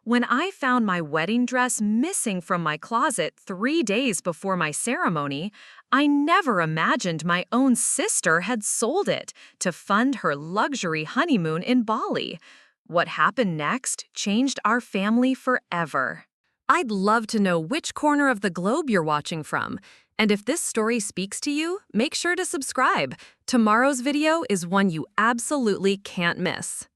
When I found my wedding dress missing from my closet 3 days before my ceremony, I never imagined my own sister had sold it to fund her luxury honeymoon in Bali. What happened next changed our family forever. I'd love to know which corner of the globe you're watching from. And if this story speaks to you, make sure to subscribe. Tomorrow's video is one you absolutely can't miss.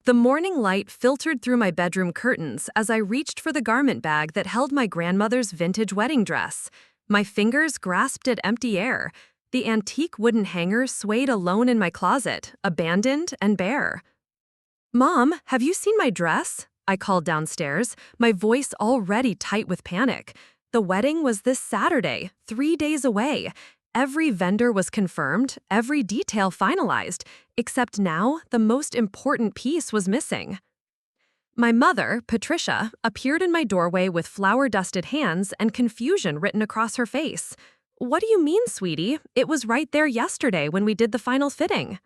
The morning light filtered through my bedroom curtains as I reached for the garment bag that held my grandmother's vintage wedding dress. My fingers grasped at empty air. The antique wooden hanger swayed alone in my closet, abandoned and bare. "Mom, have you seen my dress?" I called downstairs, my voice already tight with panic. The wedding was this Saturday, 3 days away. Every vendor was confirmed, every detail finalized, except now the most important piece was missing. My mother, Patricia, appeared in my doorway with flour-dusted hands and confusion written across her face. "What do you mean, sweetie? It was right there yesterday when we did the final fitting."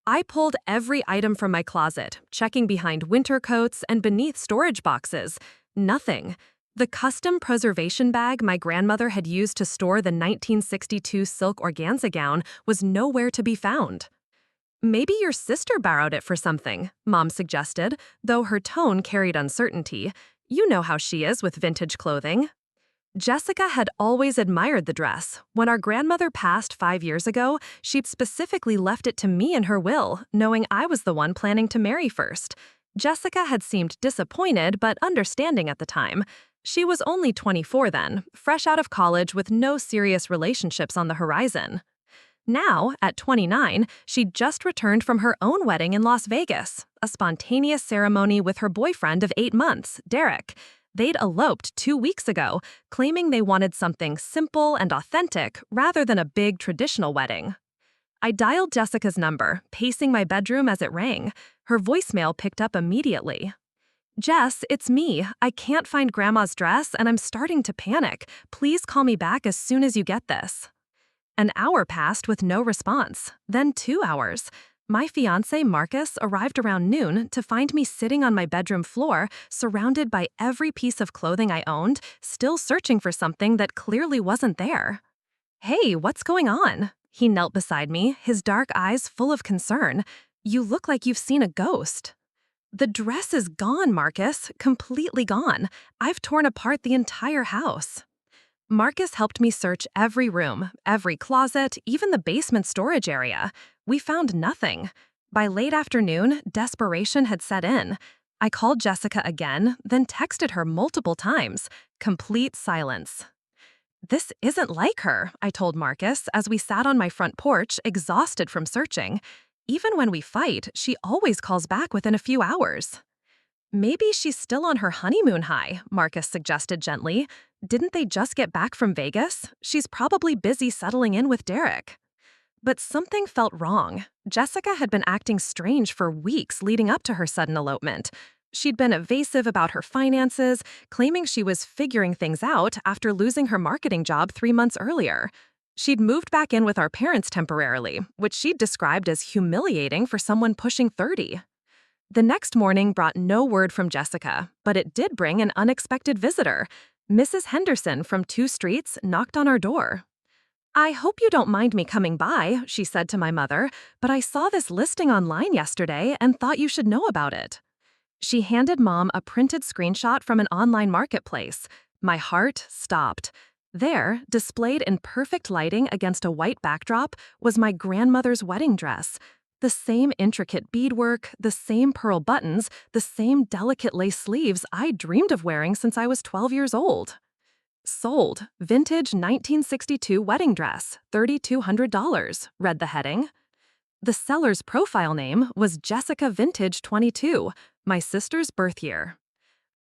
I pulled every item from my closet, checking behind winter coats and beneath storage boxes. Nothing. The custom preservation bag my grandmother had used to store the 1962 silk organza gown was nowhere to be found. "Maybe your sister borrowed it for something," Mom suggested, though her tone carried uncertainty. You know how she is with vintage clothing. Jessica had always admired the dress. When our grandmother passed 5 years ago, she specifically left it to me in her will, knowing I was the one planning to marry first. Jessica had seemed disappointed but understanding at the time. She was only 24 then, fresh out of college with no serious relationships on the horizon. Now, at 29, she'd just returned from her own wedding in Las Vegas, a spontaneous ceremony with her boyfriend of 8 months, Derek. They'd eloped 2 weeks ago, claiming they wanted something simple and authentic rather than a big traditional wedding. I dialed Jessica's number, pacing my bedroom as it rang. Her voicemail picked up immediately. "Jess, it's me. I can't find Grandma's dress and I'm starting to panic. Please call me back as soon as you get this." An hour passed with no response, then 2 hours. My fiancé, Marcus, arrived around noon to find me sitting on my bedroom floor, surrounded by every piece of clothing I owned, still searching for something that clearly wasn't there. "Hey, what's going on?" He knelt beside me, his dark eyes full of concern. "You look like you've seen a ghost." "The dress is gone, Marcus, completely gone. I've torn apart the entire house." Marcus helped me search every room, every closet, even the basement storage area. We found nothing. By late afternoon, desperation had set in. I called Jessica again, then texted her multiple times. Complete silence. "This isn't like her," I told Marcus as we sat on my front porch, exhausted from searching. "Even when we fight, she always calls back within a few hours." "Maybe she's still on her honeymoon high," Marcus suggested gently. "Didn't they just get back from Vegas? She's probably busy settling in with Derek." But something felt wrong. Jessica had been acting strange for weeks leading up to her sudden elopement. She'd been evasive about her finances, claiming she was figuring things out after losing her marketing job 3 months earlier. She'd moved back in with our parents temporarily, which she'd described as humiliating for someone pushing 30. The next morning brought no word from Jessica, but it did bring an unexpected visitor. Mrs. Henderson from 2 streets knocked on our door. "I hope you don't mind me coming by," she said to my mother, "but I saw this listing online yesterday and thought you should know about it." She handed Mom a printed screenshot from an online marketplace. My heart stopped. There, displayed in perfect lighting against a white backdrop, was my grandmother's wedding dress. The same intricate beadwork, the same pearl buttons, the same delicate lace sleeves I dreamed of wearing since I was 12 years old. "Sold, vintage 1962 wedding dress, $3,200, read the heading. The seller's profile name was Jessica Vintage 22, my sister's birth year.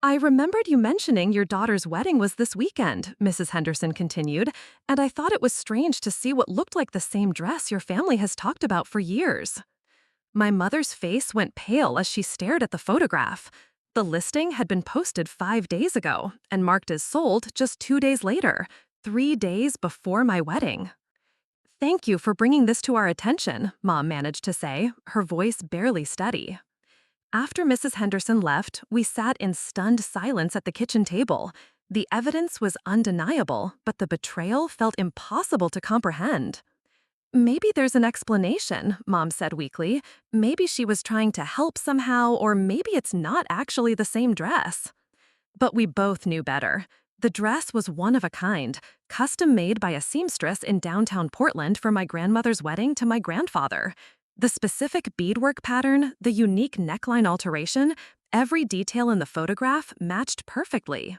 "I remembered you mentioning your daughter's wedding was this weekend," Mrs. Henderson continued, "and I thought it was strange to see what looked like the same dress your family has talked about for years." My mother's face went pale as she stared at the photograph. The listing had been posted 5 days ago and marked as sold just 2 days later, 3 days before my wedding. "Thank you for bringing this to our attention," Mom managed to say, her voice barely steady. After Mrs. Henderson left, we sat in stunned silence at the kitchen table. The evidence was undeniable, but the betrayal felt impossible to comprehend. Maybe there's an explanation, Mom said weakly. Maybe she was trying to help somehow, or maybe it's not actually the same dress. But we both knew better. The dress was one of a kind, custom made by a seamstress in downtown Portland for my grandmother's wedding to my grandfather. The specific beadwork pattern, the unique neckline alteration, every detail in the photograph matched perfectly.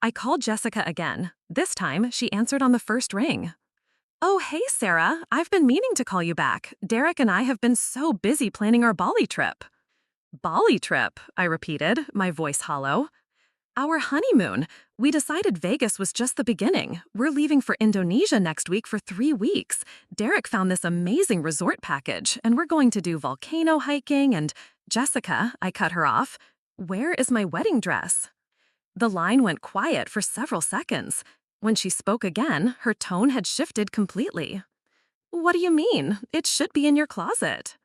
I called Jessica again. This time, she answered on the first ring. "Oh, hey, Sarah. I've been meaning to call you back. Derek and I have been so busy planning our Bali trip." "Bali trip," I repeated, my voice hollow. "Our honeymoon. We decided Vegas was just the beginning. We're leaving for Indonesia next week for 3 weeks. Derek found this amazing resort package, and we're going to do volcano hiking and—" "Jessica," I cut her off. "Where is my wedding dress?" The line went quiet for several seconds. When she spoke again, her tone had shifted completely. "What do you mean? It should be in your closet."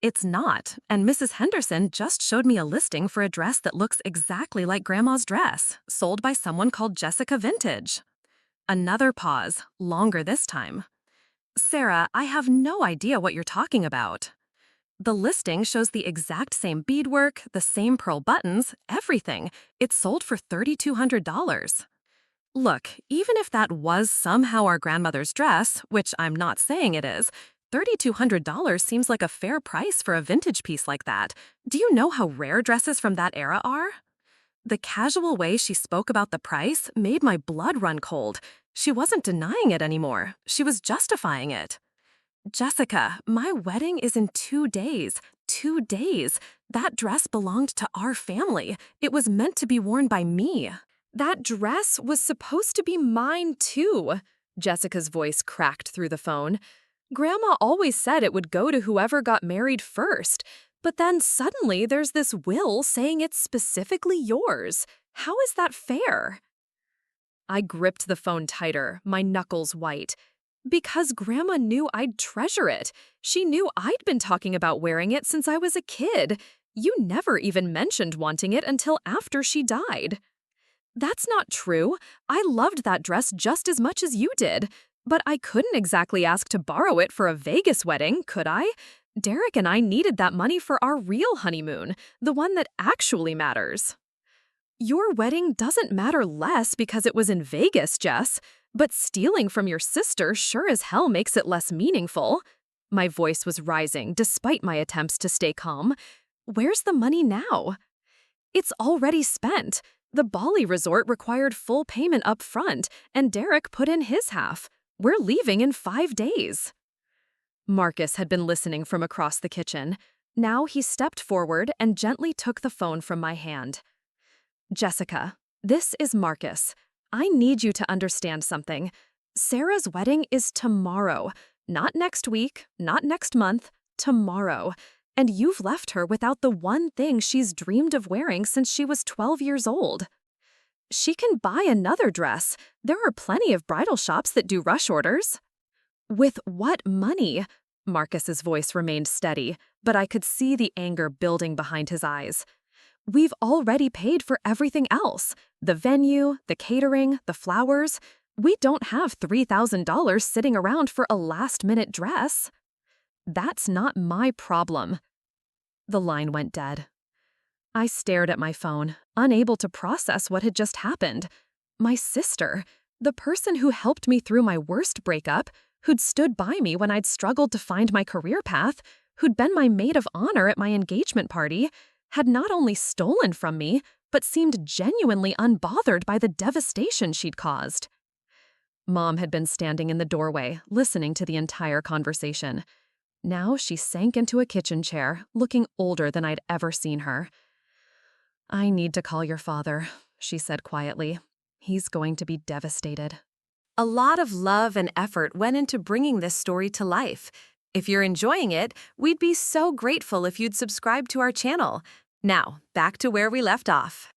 "It's not, and Mrs. Henderson just showed me a listing for a dress that looks exactly like Grandma's dress, sold by someone called Jessica Vintage." Another pause, longer this time. "Sarah, I have no idea what you're talking about." "The listing shows the exact same beadwork, the same pearl buttons, everything. It's sold for $3,200. Look, even if that was somehow our grandmother's dress, which I'm not saying it is, $3,200 seems like a fair price for a vintage piece like that. Do you know how rare dresses from that era are?" The casual way she spoke about the price made my blood run cold. She wasn't denying it anymore. She was justifying it. "Jessica, my wedding is in 2 days. 2 days. That dress belonged to our family. It was meant to be worn by me." "That dress was supposed to be mine, too." Jessica's voice cracked through the phone. "Grandma always said it would go to whoever got married first, but then suddenly there's this will saying it's specifically yours. How is that fair?" I gripped the phone tighter, my knuckles white. "Because Grandma knew I'd treasure it. She knew I'd been talking about wearing it since I was a kid. You never even mentioned wanting it until after she died." "That's not true. I loved that dress just as much as you did. But I couldn't exactly ask to borrow it for a Vegas wedding, could I? Derek and I needed that money for our real honeymoon, the one that actually matters." "Your wedding doesn't matter less because it was in Vegas, Jess. But stealing from your sister sure as hell makes it less meaningful." My voice was rising despite my attempts to stay calm. "Where's the money now?" "It's already spent. The Bali resort required full payment up front, and Derek put in his half. We're leaving in 5 days." Marcus had been listening from across the kitchen. Now he stepped forward and gently took the phone from my hand. "Jessica, this is Marcus. I need you to understand something. Sarah's wedding is tomorrow. Not next week, not next month, tomorrow. And you've left her without the one thing she's dreamed of wearing since she was 12 years old. She can buy another dress. There are plenty of bridal shops that do rush orders." "With what money?" Marcus's voice remained steady, but I could see the anger building behind his eyes. "We've already paid for everything else. The venue, the catering, the flowers. We don't have $3,000 sitting around for a last-minute dress." "That's not my problem." The line went dead. I stared at my phone, unable to process what had just happened. My sister, the person who helped me through my worst breakup, who'd stood by me when I'd struggled to find my career path, who'd been my maid of honor at my engagement party, had not only stolen from me, but seemed genuinely unbothered by the devastation she'd caused. Mom had been standing in the doorway, listening to the entire conversation. Now she sank into a kitchen chair, looking older than I'd ever seen her. "I need to call your father," she said quietly. "He's going to be devastated." A lot of love and effort went into bringing this story to life. If you're enjoying it, we'd be so grateful if you'd subscribe to our channel. Now, back to where we left off.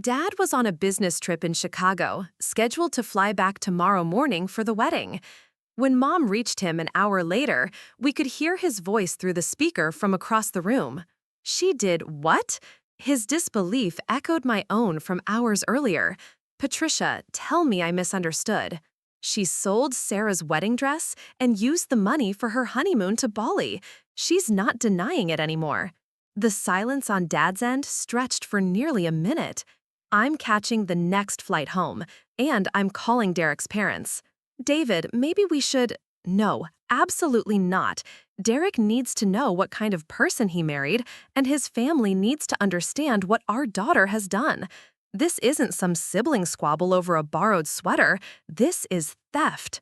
Dad was on a business trip in Chicago, scheduled to fly back tomorrow morning for the wedding. When Mom reached him an hour later, we could hear his voice through the speaker from across the room. She did what? His disbelief echoed my own from hours earlier. Patricia, tell me I misunderstood. She sold Sarah's wedding dress and used the money for her honeymoon to Bali. She's not denying it anymore. The silence on Dad's end stretched for nearly a minute. I'm catching the next flight home, and I'm calling Derek's parents. David, maybe we should. No, absolutely not. Derek needs to know what kind of person he married, and his family needs to understand what our daughter has done. This isn't some sibling squabble over a borrowed sweater. This is theft.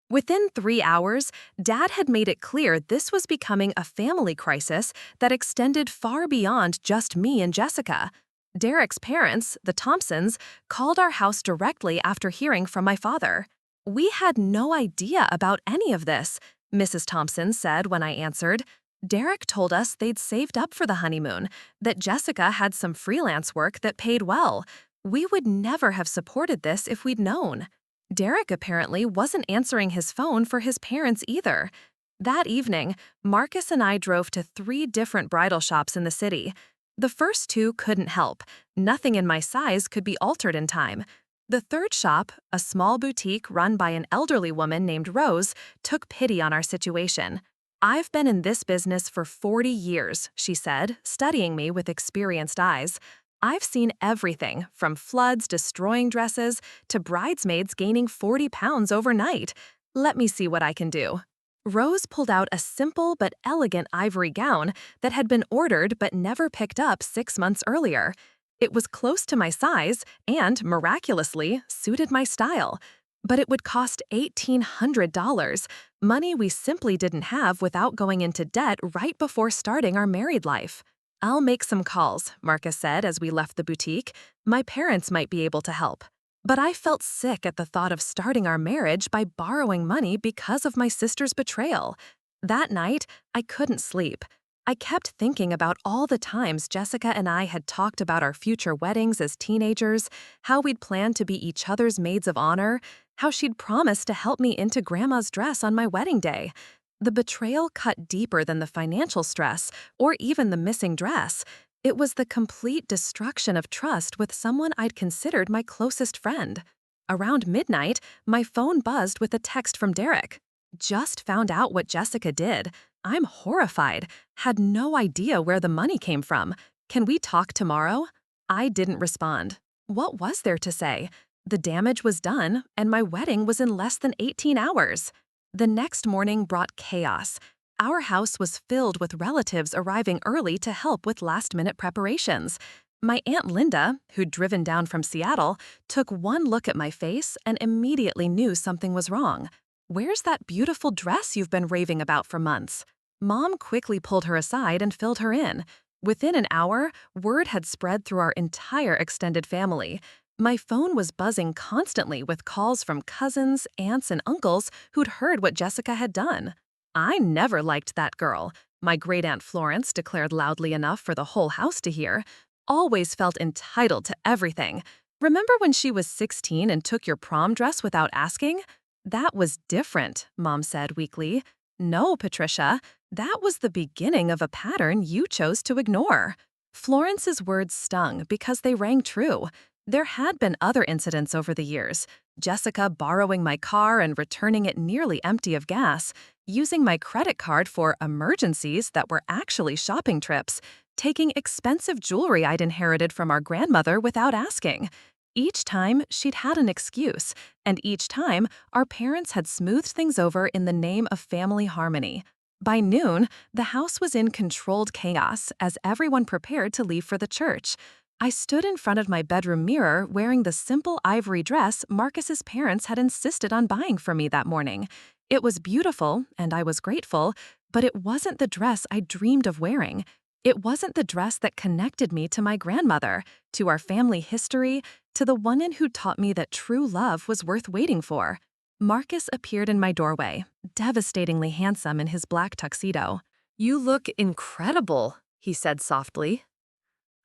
Within 3 hours, Dad had made it clear this was becoming a family crisis that extended far beyond just me and Jessica. Derek's parents, the Thompsons, called our house directly after hearing from my father. "We had no idea about any of this," Mrs. Thompson said when I answered. "Derek told us they'd saved up for the honeymoon, that Jessica had some freelance work that paid well. We would never have supported this if we'd known." Derek apparently wasn't answering his phone for his parents either. That evening, Marcus and I drove to 3 different bridal shops in the city. The first 2 couldn't help. Nothing in my size could be altered in time. The third shop, a small boutique run by an elderly woman named Rose, took pity on our situation. "I've been in this business for 40 years, she said, studying me with experienced eyes. "I've seen everything, from floods destroying dresses to bridesmaids gaining 40 pounds overnight. Let me see what I can do." Rose pulled out a simple but elegant ivory gown that had been ordered but never picked up 6 months earlier. It was close to my size and, miraculously, suited my style. But it would cost $1,800, money we simply didn't have without going into debt right before starting our married life. "I'll make some calls," Marcus said as we left the boutique. "My parents might be able to help." But I felt sick at the thought of starting our marriage by borrowing money because of my sister's betrayal. That night, I couldn't sleep. I kept thinking about all the times Jessica and I had talked about our future weddings as teenagers, how we'd planned to be each other's maids of honor, how she'd promised to help me into Grandma's dress on my wedding day. The betrayal cut deeper than the financial stress or even the missing dress. It was the complete destruction of trust with someone I'd considered my closest friend. Around midnight, my phone buzzed with a text from Derek. "Just found out what Jessica did. I'm horrified. Had no idea where the money came from. Can we talk tomorrow?" I didn't respond. What was there to say? The damage was done, and my wedding was in less than 18 hours. The next morning brought chaos. Our house was filled with relatives arriving early to help with last-minute preparations. My Aunt Linda, who'd driven down from Seattle, took one look at my face and immediately knew something was wrong. "Where's that beautiful dress you've been raving about for months?" Mom quickly pulled her aside and filled her in. Within an hour, word had spread through our entire extended family. My phone was buzzing constantly with calls from cousins, aunts, and uncles who'd heard what Jessica had done. "I never liked that girl," my great-aunt Florence declared loudly enough for the whole house to hear. "Always felt entitled to everything. Remember when she was 16 and took your prom dress without asking?" "That was different," Mom said weakly. "No, Patricia, that was the beginning of a pattern you chose to ignore." Florence's words stung because they rang true. There had been other incidents over the years. Jessica borrowing my car and returning it nearly empty of gas, using my credit card for emergencies that were actually shopping trips, taking expensive jewelry I'd inherited from our grandmother without asking. Each time, she'd had an excuse, and each time, our parents had smoothed things over in the name of family harmony. By noon, the house was in controlled chaos as everyone prepared to leave for the church. I stood in front of my bedroom mirror wearing the simple ivory dress Marcus's parents had insisted on buying for me that morning. It was beautiful, and I was grateful, but it wasn't the dress I dreamed of wearing. It wasn't the dress that connected me to my grandmother, to our family history, to the one who taught me that true love was worth waiting for. Marcus appeared in my doorway, devastatingly handsome in his black tuxedo. "You look incredible," he said softly.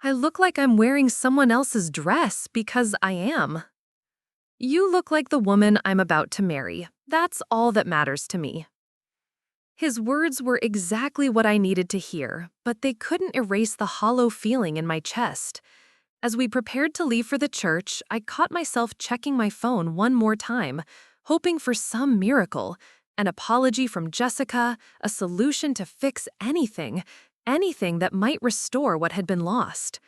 "I look like I'm wearing someone else's dress because I am." "You look like the woman I'm about to marry. That's all that matters to me." His words were exactly what I needed to hear, but they couldn't erase the hollow feeling in my chest. As we prepared to leave for the church, I caught myself checking my phone one more time, hoping for some miracle, an apology from Jessica, a solution to fix anything, anything that might restore what had been lost.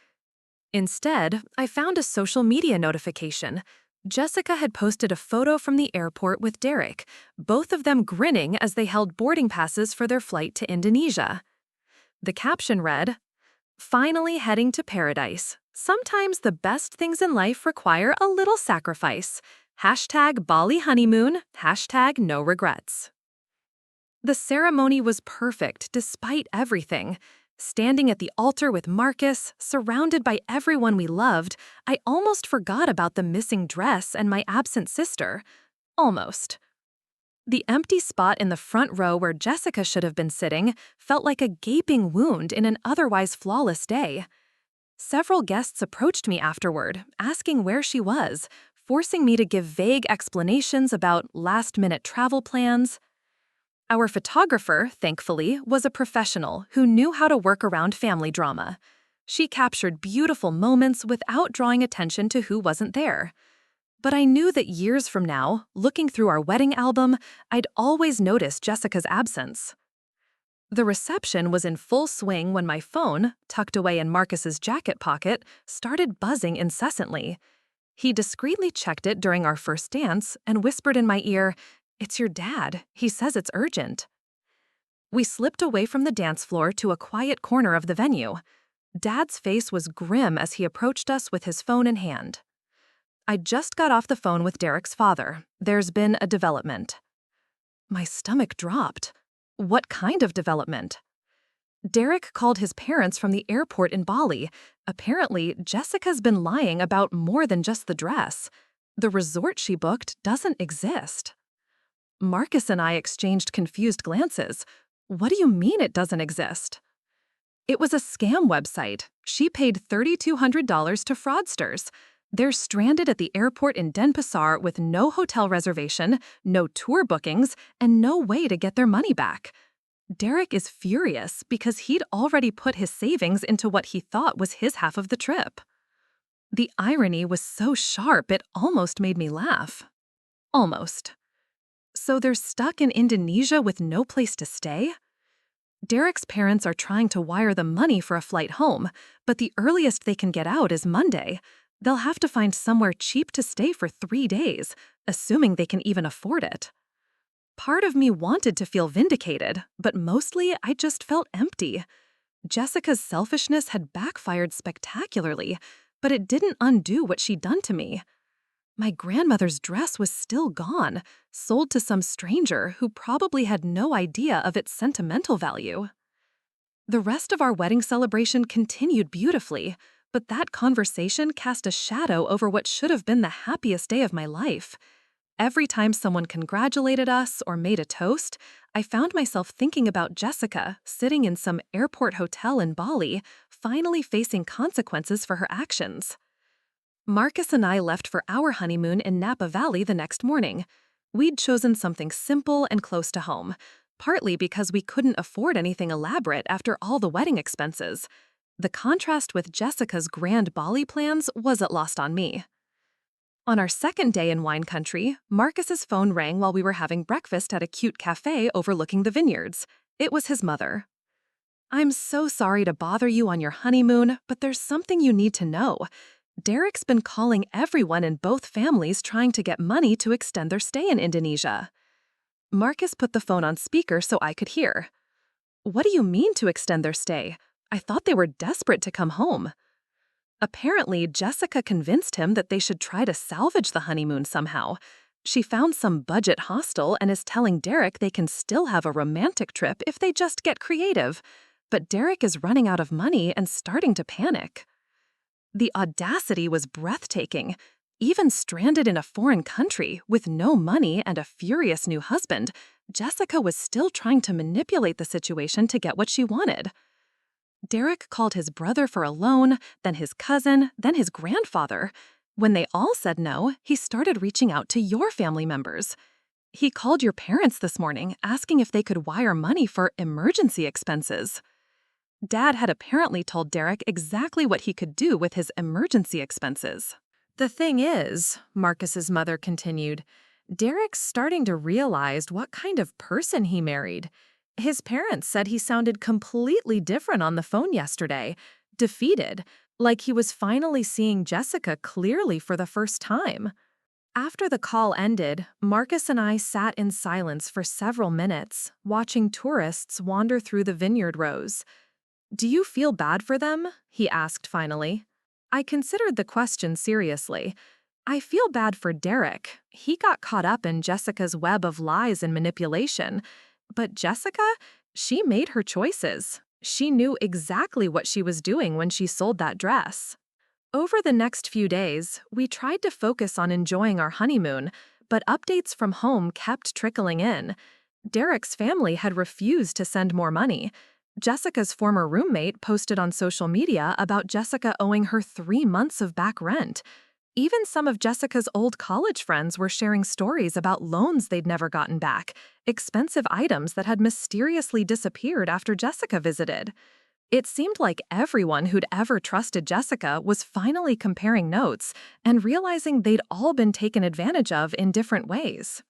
Instead, I found a social media notification. Jessica had posted a photo from the airport with Derek, both of them grinning as they held boarding passes for their flight to Indonesia. The caption read, "Finally heading to paradise. Sometimes the best things in life require a little sacrifice. Hashtag Bali honeymoon, hashtag no regrets." The ceremony was perfect despite everything. Standing at the altar with Marcus, surrounded by everyone we loved, I almost forgot about the missing dress and my absent sister. Almost. The empty spot in the front row where Jessica should have been sitting felt like a gaping wound in an otherwise flawless day. Several guests approached me afterward, asking where she was, forcing me to give vague explanations about last-minute travel plans. Our photographer, thankfully, was a professional who knew how to work around family drama. She captured beautiful moments without drawing attention to who wasn't there. But I knew that years from now, looking through our wedding album, I'd always notice Jessica's absence. The reception was in full swing when my phone, tucked away in Marcus's jacket pocket, started buzzing incessantly. He discreetly checked it during our first dance and whispered in my ear, "It's your dad. He says it's urgent." We slipped away from the dance floor to a quiet corner of the venue. Dad's face was grim as he approached us with his phone in hand. "I just got off the phone with Derek's father. There's been a development." My stomach dropped. What kind of development? Derek called his parents from the airport in Bali. Apparently, Jessica's been lying about more than just the dress. The resort she booked doesn't exist. Marcus and I exchanged confused glances. What do you mean it doesn't exist? It was a scam website. She paid $3,200 to fraudsters. They're stranded at the airport in Denpasar with no hotel reservation, no tour bookings, and no way to get their money back. Derek is furious because he'd already put his savings into what he thought was his half of the trip. The irony was so sharp it almost made me laugh. Almost. So they're stuck in Indonesia with no place to stay? Derek's parents are trying to wire them money for a flight home, but the earliest they can get out is Monday. They'll have to find somewhere cheap to stay for 3 days, assuming they can even afford it. Part of me wanted to feel vindicated, but mostly I just felt empty. Jessica's selfishness had backfired spectacularly, but it didn't undo what she'd done to me. My grandmother's dress was still gone, sold to some stranger who probably had no idea of its sentimental value. The rest of our wedding celebration continued beautifully, but that conversation cast a shadow over what should have been the happiest day of my life. Every time someone congratulated us or made a toast, I found myself thinking about Jessica sitting in some airport hotel in Bali, finally facing consequences for her actions. Marcus and I left for our honeymoon in Napa Valley the next morning. We'd chosen something simple and close to home, partly because we couldn't afford anything elaborate after all the wedding expenses. The contrast with Jessica's grand Bali plans wasn't lost on me. On our second day in wine country, Marcus's phone rang while we were having breakfast at a cute cafe overlooking the vineyards. It was his mother. "I'm so sorry to bother you on your honeymoon, but there's something you need to know. Derek's been calling everyone in both families trying to get money to extend their stay in Indonesia." Marcus put the phone on speaker so I could hear. "What do you mean to extend their stay? I thought they were desperate to come home." Apparently, Jessica convinced him that they should try to salvage the honeymoon somehow. She found some budget hostel and is telling Derek they can still have a romantic trip if they just get creative. But Derek is running out of money and starting to panic. The audacity was breathtaking. Even stranded in a foreign country with no money and a furious new husband, Jessica was still trying to manipulate the situation to get what she wanted. Derek called his brother for a loan, then his cousin, then his grandfather. When they all said no, he started reaching out to your family members. He called your parents this morning asking if they could wire money for emergency expenses. Dad had apparently told Derek exactly what he could do with his emergency expenses. The thing is, Marcus's mother continued, Derek's starting to realize what kind of person he married. His parents said he sounded completely different on the phone yesterday, defeated, like he was finally seeing Jessica clearly for the first time. After the call ended, Marcus and I sat in silence for several minutes, watching tourists wander through the vineyard rows. "Do you feel bad for them?" he asked finally. I considered the question seriously. I feel bad for Derek. He got caught up in Jessica's web of lies and manipulation. But Jessica, she made her choices. She knew exactly what she was doing when she sold that dress. Over the next few days, we tried to focus on enjoying our honeymoon, but updates from home kept trickling in. Derek's family had refused to send more money. Jessica's former roommate posted on social media about Jessica owing her 3 months of back rent. Even some of Jessica's old college friends were sharing stories about loans they'd never gotten back, expensive items that had mysteriously disappeared after Jessica visited. It seemed like everyone who'd ever trusted Jessica was finally comparing notes and realizing they'd all been taken advantage of in different ways.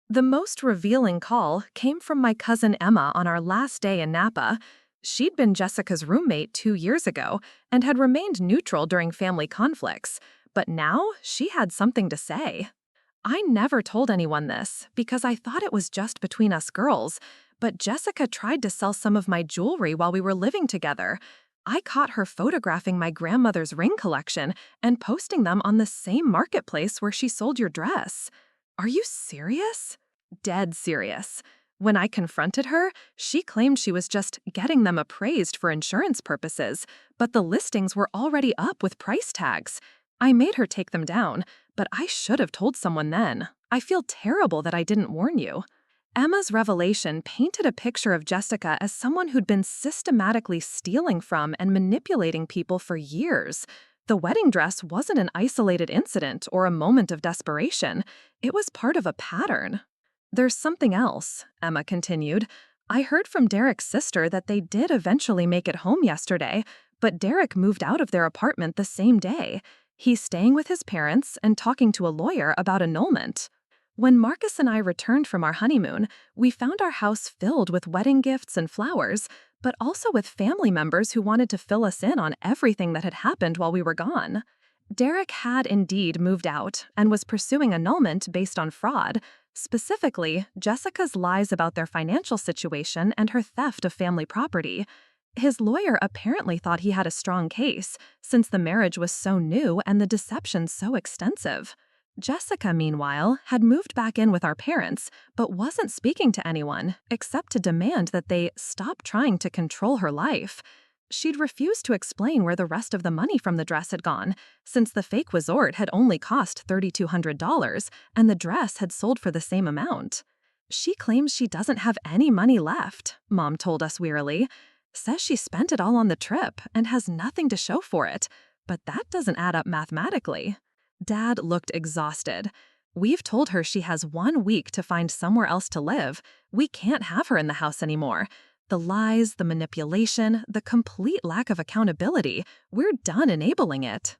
The most revealing call came from my cousin Emma on our last day in Napa. She'd been Jessica's roommate 2 years ago and had remained neutral during family conflicts, but now she had something to say. I never told anyone this because I thought it was just between us girls, but Jessica tried to sell some of my jewelry while we were living together. I caught her photographing my grandmother's ring collection and posting them on the same marketplace where she sold your dress. Are you serious? Dead serious. When I confronted her, she claimed she was just getting them appraised for insurance purposes, but the listings were already up with price tags. I made her take them down, but I should have told someone then. I feel terrible that I didn't warn you. Emma's revelation painted a picture of Jessica as someone who'd been systematically stealing from and manipulating people for years. The wedding dress wasn't an isolated incident or a moment of desperation. It was part of a pattern. There's something else, Emma continued. I heard from Derek's sister that they did eventually make it home yesterday, but Derek moved out of their apartment the same day. He's staying with his parents and talking to a lawyer about annulment. When Marcus and I returned from our honeymoon, we found our house filled with wedding gifts and flowers, but also with family members who wanted to fill us in on everything that had happened while we were gone. Derek had indeed moved out and was pursuing annulment based on fraud, specifically Jessica's lies about their financial situation and her theft of family property. His lawyer apparently thought he had a strong case, since the marriage was so new and the deception so extensive. Jessica, meanwhile, had moved back in with our parents, but wasn't speaking to anyone, except to demand that they stop trying to control her life. She'd refused to explain where the rest of the money from the dress had gone, since the fake resort had only cost $3,200 and the dress had sold for the same amount. She claims she doesn't have any money left, Mom told us wearily. Says she spent it all on the trip and has nothing to show for it, but that doesn't add up mathematically. Dad looked exhausted. We've told her she has 1 week to find somewhere else to live. We can't have her in the house anymore. The lies, the manipulation, the complete lack of accountability, we're done enabling it.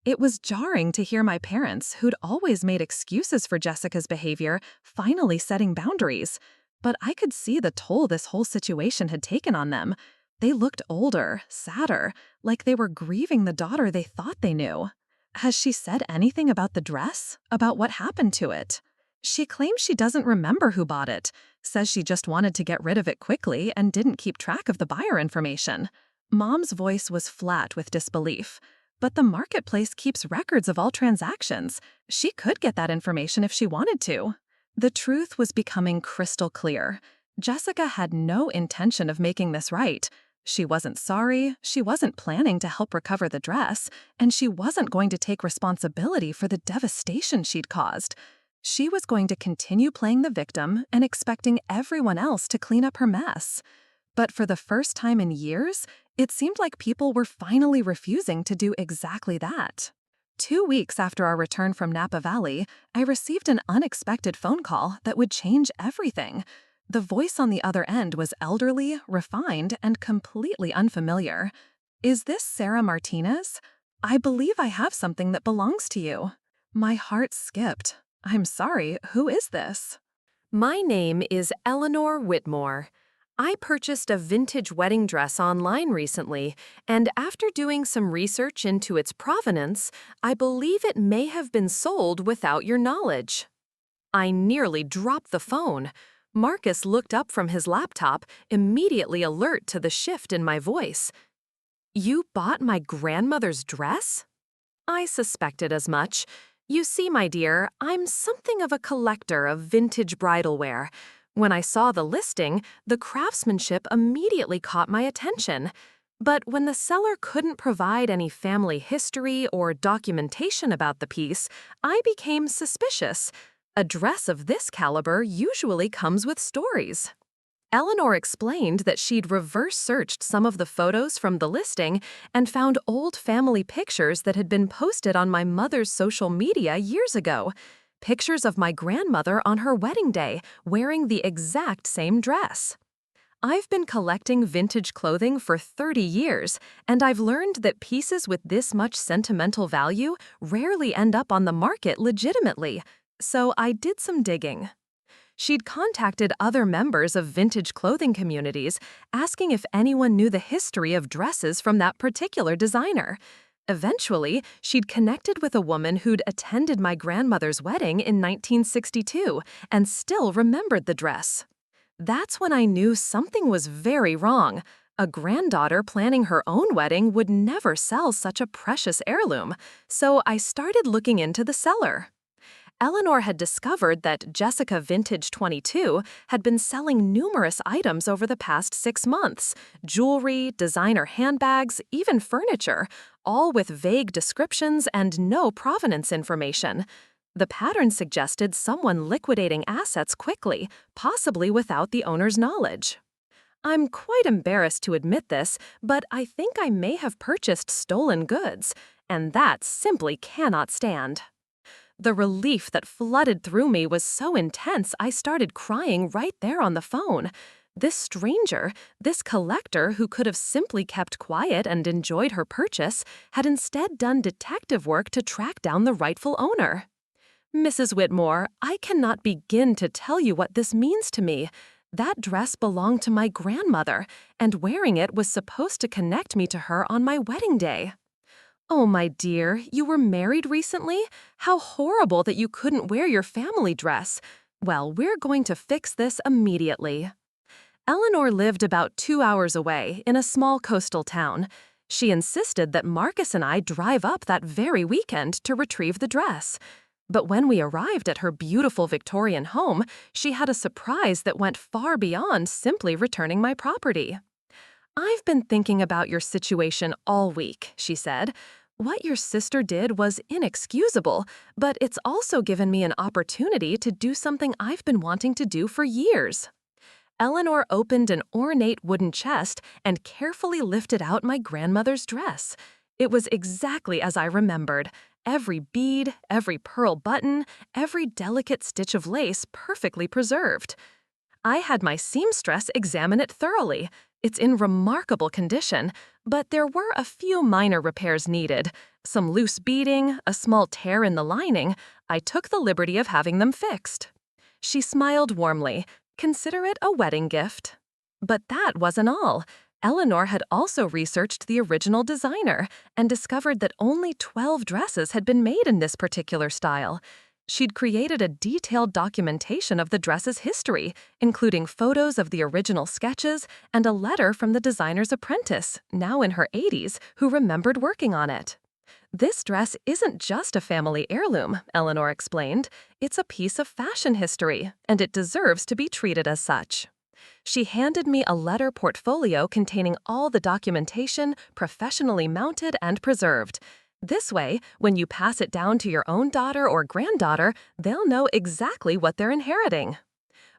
It was jarring to hear my parents, who'd always made excuses for Jessica's behavior, finally setting boundaries. But I could see the toll this whole situation had taken on them. They looked older, sadder, like they were grieving the daughter they thought they knew. Has she said anything about the dress? About what happened to it? She claims she doesn't remember who bought it, says she just wanted to get rid of it quickly and didn't keep track of the buyer information. Mom's voice was flat with disbelief. But the marketplace keeps records of all transactions. She could get that information if she wanted to. The truth was becoming crystal clear. Jessica had no intention of making this right. She wasn't sorry, she wasn't planning to help recover the dress, and she wasn't going to take responsibility for the devastation she'd caused. She was going to continue playing the victim and expecting everyone else to clean up her mess. But for the first time in years, it seemed like people were finally refusing to do exactly that. 2 weeks after our return from Napa Valley, I received an unexpected phone call that would change everything. The voice on the other end was elderly, refined, and completely unfamiliar. "Is this Sarah Martinez? I believe I have something that belongs to you." My heart skipped. "I'm sorry, who is this?" My name is Eleanor Whitmore. I purchased a vintage wedding dress online recently, and after doing some research into its provenance, I believe it may have been sold without your knowledge. I nearly dropped the phone. Marcus looked up from his laptop, immediately alert to the shift in my voice. "You bought my grandmother's dress?" I suspected as much. You see, my dear, I'm something of a collector of vintage bridal wear. When I saw the listing, the craftsmanship immediately caught my attention. But when the seller couldn't provide any family history or documentation about the piece, I became suspicious. A dress of this caliber usually comes with stories. Eleanor explained that she'd reverse-searched some of the photos from the listing and found old family pictures that had been posted on my mother's social media years ago. Pictures of my grandmother on her wedding day, wearing the exact same dress. I've been collecting vintage clothing for 30 years, and I've learned that pieces with this much sentimental value rarely end up on the market legitimately. So I did some digging. She'd contacted other members of vintage clothing communities, asking if anyone knew the history of dresses from that particular designer. Eventually, she'd connected with a woman who'd attended my grandmother's wedding in 1962 and still remembered the dress. That's when I knew something was very wrong. A granddaughter planning her own wedding would never sell such a precious heirloom, so I started looking into the seller. Eleanor had discovered that Jessica Vintage 22 had been selling numerous items over the past 6 months: jewelry, designer handbags, even furniture, all with vague descriptions and no provenance information. The pattern suggested someone liquidating assets quickly, possibly without the owner's knowledge. I'm quite embarrassed to admit this, but I think I may have purchased stolen goods, and that simply cannot stand. The relief that flooded through me was so intense I started crying right there on the phone. This stranger, this collector who could have simply kept quiet and enjoyed her purchase, had instead done detective work to track down the rightful owner. "Mrs. Whitmore, I cannot begin to tell you what this means to me. That dress belonged to my grandmother, and wearing it was supposed to connect me to her on my wedding day." "Oh, my dear, you were married recently? How horrible that you couldn't wear your family dress. Well, we're going to fix this immediately." Eleanor lived about 2 hours away in a small coastal town. She insisted that Marcus and I drive up that very weekend to retrieve the dress. But when we arrived at her beautiful Victorian home, she had a surprise that went far beyond simply returning my property. "I've been thinking about your situation all week," she said. "What your sister did was inexcusable, but it's also given me an opportunity to do something I've been wanting to do for years." Eleanor opened an ornate wooden chest and carefully lifted out my grandmother's dress. It was exactly as I remembered. Every bead, every pearl button, every delicate stitch of lace perfectly preserved. I had my seamstress examine it thoroughly. It's in remarkable condition, but there were a few minor repairs needed. Some loose beading, a small tear in the lining. I took the liberty of having them fixed. She smiled warmly. "Consider it a wedding gift." But that wasn't all. Eleanor had also researched the original designer and discovered that only 12 dresses had been made in this particular style. She'd created a detailed documentation of the dress's history, including photos of the original sketches and a letter from the designer's apprentice, now in her 80s, who remembered working on it. "This dress isn't just a family heirloom," Eleanor explained. "It's a piece of fashion history, and it deserves to be treated as such." She handed me a letter portfolio containing all the documentation, professionally mounted and preserved. This way, when you pass it down to your own daughter or granddaughter, they'll know exactly what they're inheriting.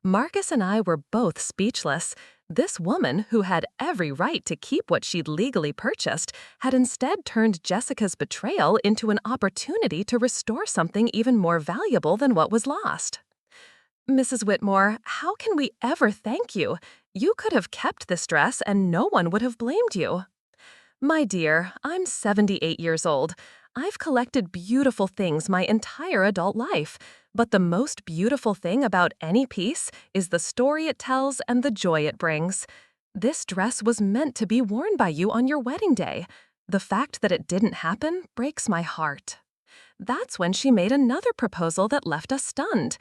Marcus and I were both speechless. This woman, who had every right to keep what she'd legally purchased, had instead turned Jessica's betrayal into an opportunity to restore something even more valuable than what was lost. Mrs. Whitmore, how can we ever thank you? You could have kept this dress and no one would have blamed you. My dear, I'm 78 years old. I've collected beautiful things my entire adult life, but the most beautiful thing about any piece is the story it tells and the joy it brings. This dress was meant to be worn by you on your wedding day. The fact that it didn't happen breaks my heart. That's when she made another proposal that left us stunned.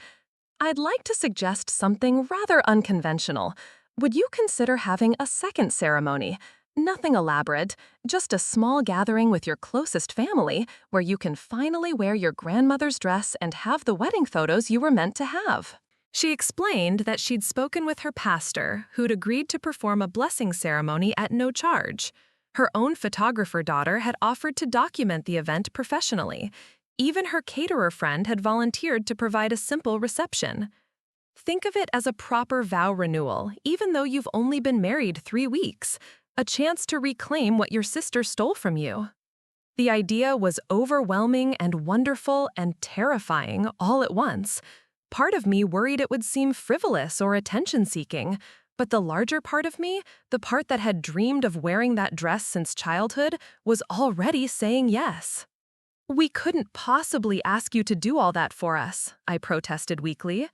I'd like to suggest something rather unconventional. Would you consider having a second ceremony? Nothing elaborate, just a small gathering with your closest family where you can finally wear your grandmother's dress and have the wedding photos you were meant to have. She explained that she'd spoken with her pastor, who'd agreed to perform a blessing ceremony at no charge. Her own photographer daughter had offered to document the event professionally. Even her caterer friend had volunteered to provide a simple reception. Think of it as a proper vow renewal, even though you've only been married 3 weeks. A chance to reclaim what your sister stole from you. The idea was overwhelming and wonderful and terrifying all at once. Part of me worried it would seem frivolous or attention-seeking, but the larger part of me, the part that had dreamed of wearing that dress since childhood, was already saying yes. We couldn't possibly ask you to do all that for us, I protested weakly.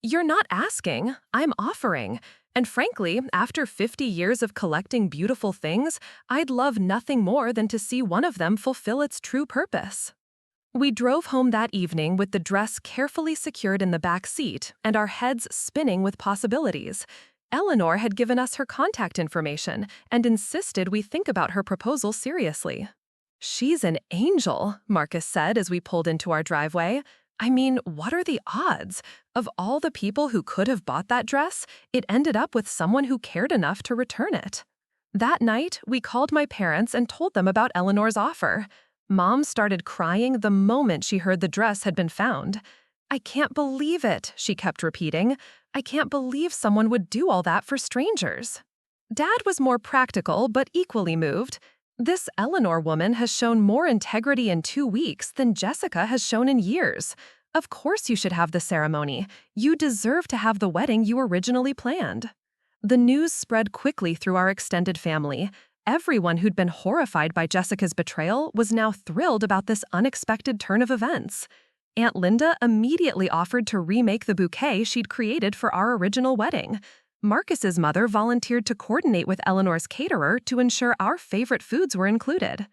You're not asking, I'm offering. And frankly, after 50 years of collecting beautiful things, I'd love nothing more than to see one of them fulfill its true purpose. We drove home that evening with the dress carefully secured in the back seat and our heads spinning with possibilities. Eleanor had given us her contact information and insisted we think about her proposal seriously. She's an angel, Marcus said as we pulled into our driveway. I mean, what are the odds? Of all the people who could have bought that dress, it ended up with someone who cared enough to return it. That night, we called my parents and told them about Eleanor's offer. Mom started crying the moment she heard the dress had been found. I can't believe it, she kept repeating. I can't believe someone would do all that for strangers. Dad was more practical, but equally moved. This Eleanor woman has shown more integrity in 2 weeks than Jessica has shown in years. Of course you should have the ceremony. You deserve to have the wedding you originally planned. The news spread quickly through our extended family. Everyone who'd been horrified by Jessica's betrayal was now thrilled about this unexpected turn of events. Aunt Linda immediately offered to remake the bouquet she'd created for our original wedding. Marcus's mother volunteered to coordinate with Eleanor's caterer to ensure our favorite foods were included.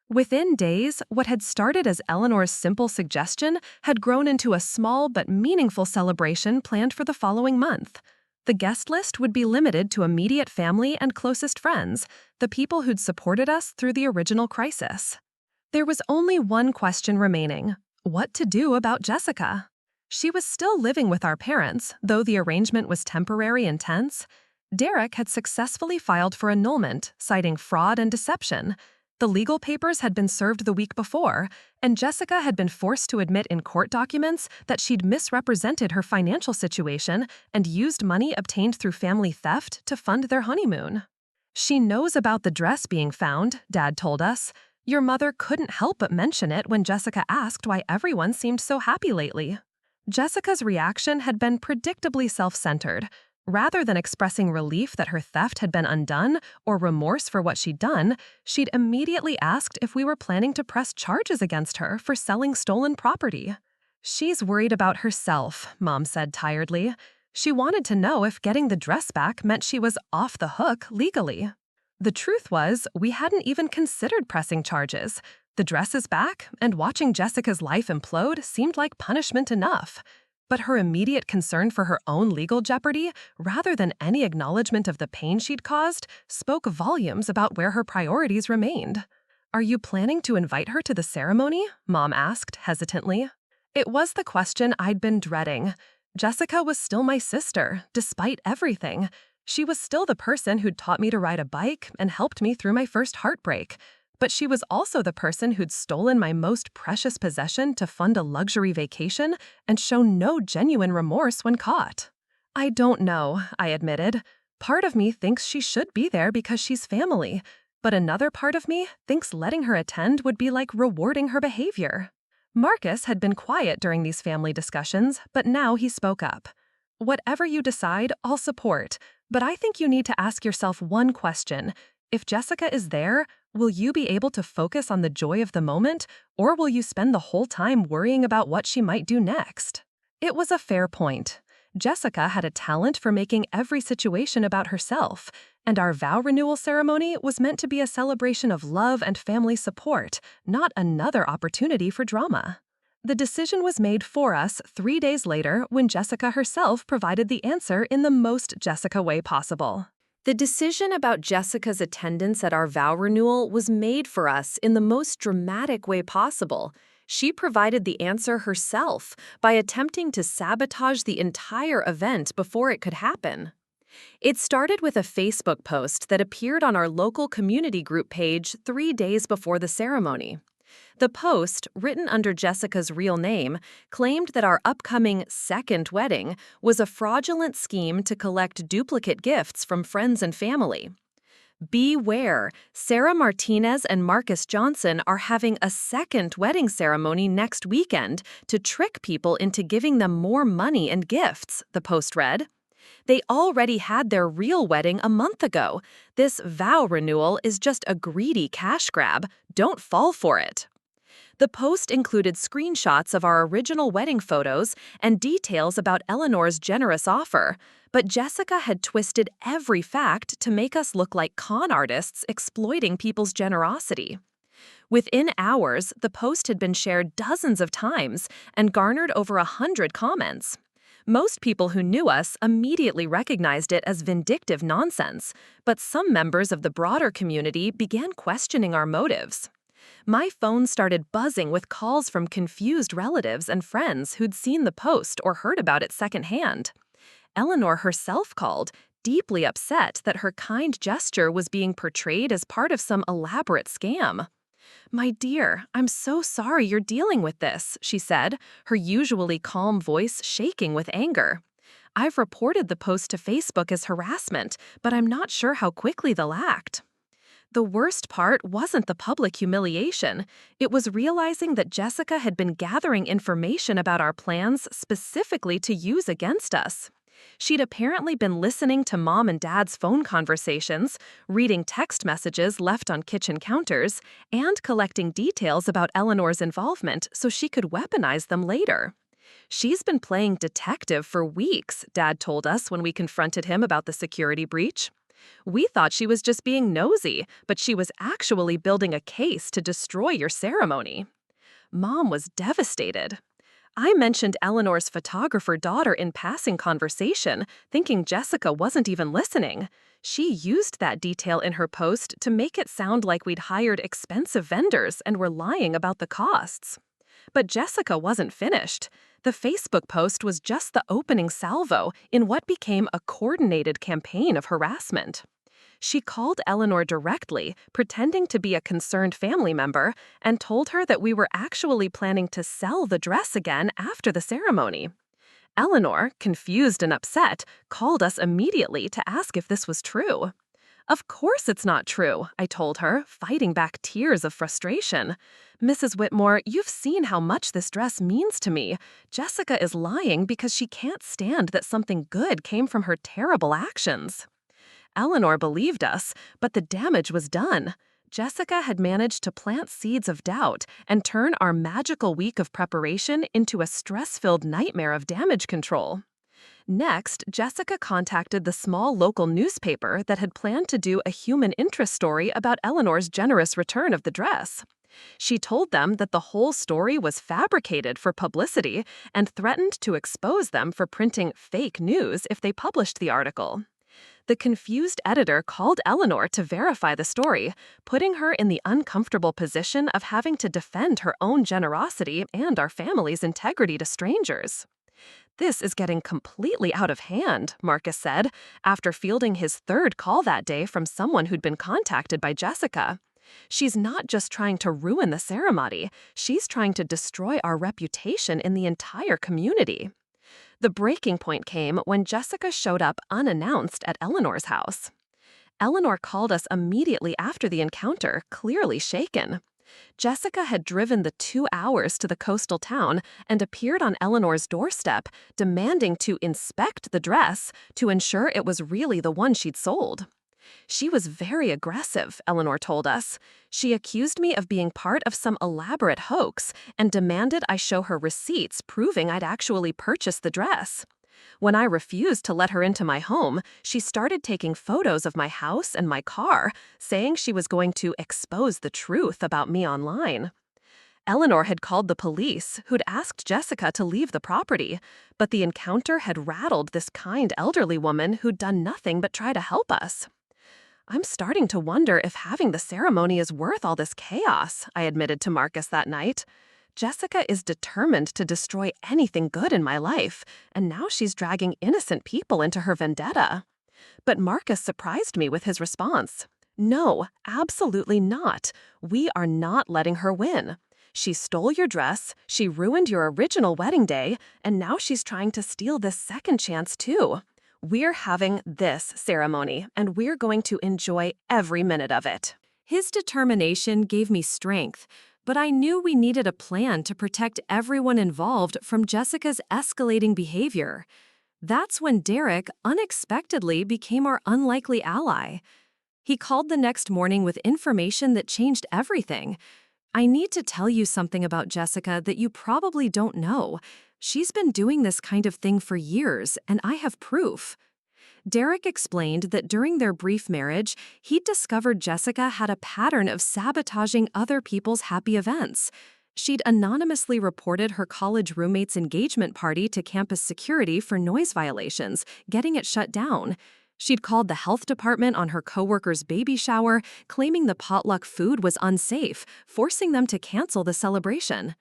Within days, what had started as Eleanor's simple suggestion had grown into a small but meaningful celebration planned for the following month. The guest list would be limited to immediate family and closest friends, the people who'd supported us through the original crisis. There was only one question remaining: what to do about Jessica? She was still living with our parents, though the arrangement was temporary and tense. Derek had successfully filed for annulment, citing fraud and deception. The legal papers had been served the week before, and Jessica had been forced to admit in court documents that she'd misrepresented her financial situation and used money obtained through family theft to fund their honeymoon. She knows about the dress being found, Dad told us. Your mother couldn't help but mention it when Jessica asked why everyone seemed so happy lately. Jessica's reaction had been predictably self-centered. Rather than expressing relief that her theft had been undone or remorse for what she'd done, she'd immediately asked if we were planning to press charges against her for selling stolen property. She's worried about herself, Mom said tiredly. She wanted to know if getting the dress back meant she was off the hook legally. The truth was, we hadn't even considered pressing charges. The dress is back, and watching Jessica's life implode seemed like punishment enough. But her immediate concern for her own legal jeopardy, rather than any acknowledgement of the pain she'd caused, spoke volumes about where her priorities remained. Are you planning to invite her to the ceremony? Mom asked, hesitantly. It was the question I'd been dreading. Jessica was still my sister, despite everything. She was still the person who'd taught me to ride a bike and helped me through my first heartbreak. But she was also the person who'd stolen my most precious possession to fund a luxury vacation and shown no genuine remorse when caught. I don't know, I admitted. Part of me thinks she should be there because she's family, but another part of me thinks letting her attend would be like rewarding her behavior. Marcus had been quiet during these family discussions, but now he spoke up. Whatever you decide, I'll support, but I think you need to ask yourself one question. If Jessica is there, will you be able to focus on the joy of the moment, or will you spend the whole time worrying about what she might do next? It was a fair point. Jessica had a talent for making every situation about herself, and our vow renewal ceremony was meant to be a celebration of love and family support, not another opportunity for drama. The decision was made for us 3 days later when Jessica herself provided the answer in the most Jessica way possible. The decision about Jessica's attendance at our vow renewal was made for us in the most dramatic way possible. She provided the answer herself by attempting to sabotage the entire event before it could happen. It started with a Facebook post that appeared on our local community group page 3 days before the ceremony. The post, written under Jessica's real name, claimed that our upcoming second wedding was a fraudulent scheme to collect duplicate gifts from friends and family. Beware, Sarah Martinez and Marcus Johnson are having a second wedding ceremony next weekend to trick people into giving them more money and gifts, the post read. They already had their real wedding a month ago. This vow renewal is just a greedy cash grab. Don't fall for it. The post included screenshots of our original wedding photos and details about Eleanor's generous offer, but Jessica had twisted every fact to make us look like con artists exploiting people's generosity. Within hours, the post had been shared dozens of times and garnered over 100 comments. Most people who knew us immediately recognized it as vindictive nonsense, but some members of the broader community began questioning our motives. My phone started buzzing with calls from confused relatives and friends who'd seen the post or heard about it secondhand. Eleanor herself called, deeply upset that her kind gesture was being portrayed as part of some elaborate scam. "My dear, I'm so sorry you're dealing with this," she said, her usually calm voice shaking with anger. "I've reported the post to Facebook as harassment, but I'm not sure how quickly they'll act." The worst part wasn't the public humiliation. It was realizing that Jessica had been gathering information about our plans specifically to use against us. She'd apparently been listening to Mom and Dad's phone conversations, reading text messages left on kitchen counters, and collecting details about Eleanor's involvement so she could weaponize them later. "She's been playing detective for weeks," Dad told us when we confronted him about the security breach. "We thought she was just being nosy, but she was actually building a case to destroy your ceremony." Mom was devastated. I mentioned Eleanor's photographer daughter in passing conversation, thinking Jessica wasn't even listening. She used that detail in her post to make it sound like we'd hired expensive vendors and were lying about the costs. But Jessica wasn't finished. The Facebook post was just the opening salvo in what became a coordinated campaign of harassment. She called Eleanor directly, pretending to be a concerned family member, and told her that we were actually planning to sell the dress again after the ceremony. Eleanor, confused and upset, called us immediately to ask if this was true. "Of course it's not true," I told her, fighting back tears of frustration. "Mrs. Whitmore, you've seen how much this dress means to me. Jessica is lying because she can't stand that something good came from her terrible actions." Eleanor believed us, but the damage was done. Jessica had managed to plant seeds of doubt and turn our magical week of preparation into a stress-filled nightmare of damage control. Next, Jessica contacted the small local newspaper that had planned to do a human interest story about Eleanor's generous return of the dress. She told them that the whole story was fabricated for publicity and threatened to expose them for printing fake news if they published the article. The confused editor called Eleanor to verify the story, putting her in the uncomfortable position of having to defend her own generosity and our family's integrity to strangers. "This is getting completely out of hand," Marcus said, after fielding his third call that day from someone who'd been contacted by Jessica. "She's not just trying to ruin the ceremony, she's trying to destroy our reputation in the entire community." The breaking point came when Jessica showed up unannounced at Eleanor's house. Eleanor called us immediately after the encounter, clearly shaken. Jessica had driven the 2 hours to the coastal town and appeared on Eleanor's doorstep, demanding to inspect the dress to ensure it was really the one she'd sold. She was very aggressive, Eleanor told us. She accused me of being part of some elaborate hoax and demanded I show her receipts proving I'd actually purchased the dress. When I refused to let her into my home, she started taking photos of my house and my car, saying she was going to expose the truth about me online. Eleanor had called the police, who'd asked Jessica to leave the property, but the encounter had rattled this kind elderly woman who'd done nothing but try to help us. I'm starting to wonder if having the ceremony is worth all this chaos, I admitted to Marcus that night. Jessica is determined to destroy anything good in my life, and now she's dragging innocent people into her vendetta. But Marcus surprised me with his response. No, absolutely not. We are not letting her win. She stole your dress, she ruined your original wedding day, and now she's trying to steal this second chance too. We're having this ceremony, and we're going to enjoy every minute of it. His determination gave me strength, but I knew we needed a plan to protect everyone involved from Jessica's escalating behavior. That's when Derek unexpectedly became our unlikely ally. He called the next morning with information that changed everything. I need to tell you something about Jessica that you probably don't know. She's been doing this kind of thing for years, and I have proof. Derek explained that during their brief marriage, he'd discovered Jessica had a pattern of sabotaging other people's happy events. She'd anonymously reported her college roommate's engagement party to campus security for noise violations, getting it shut down. She'd called the health department on her coworker's baby shower, claiming the potluck food was unsafe, forcing them to cancel the celebration.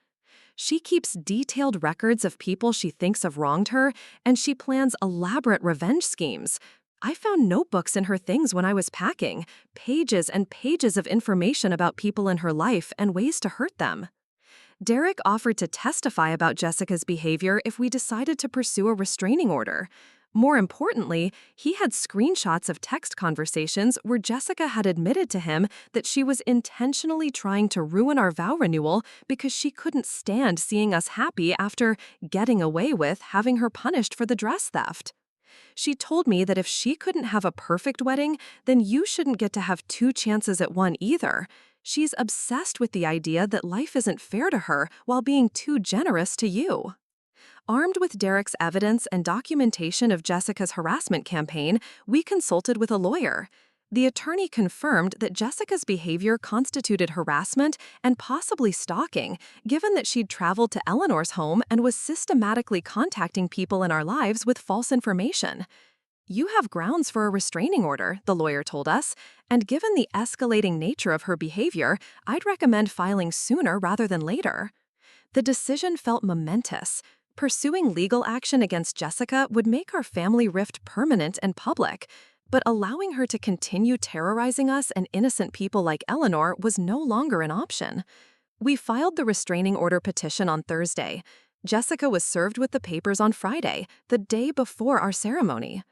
She keeps detailed records of people she thinks have wronged her, and she plans elaborate revenge schemes. I found notebooks in her things when I was packing, pages and pages of information about people in her life and ways to hurt them. Derek offered to testify about Jessica's behavior if we decided to pursue a restraining order. More importantly, he had screenshots of text conversations where Jessica had admitted to him that she was intentionally trying to ruin our vow renewal because she couldn't stand seeing us happy after getting away with having her punished for the dress theft. She told me that if she couldn't have a perfect wedding, then you shouldn't get to have 2 chances at one either. She's obsessed with the idea that life isn't fair to her while being too generous to you. Armed with Derek's evidence and documentation of Jessica's harassment campaign, we consulted with a lawyer. The attorney confirmed that Jessica's behavior constituted harassment and possibly stalking, given that she'd traveled to Eleanor's home and was systematically contacting people in our lives with false information. You have grounds for a restraining order, the lawyer told us, and given the escalating nature of her behavior, I'd recommend filing sooner rather than later. The decision felt momentous. Pursuing legal action against Jessica would make our family rift permanent and public, but allowing her to continue terrorizing us and innocent people like Eleanor was no longer an option. We filed the restraining order petition on Thursday. Jessica was served with the papers on Friday, the day before our ceremony.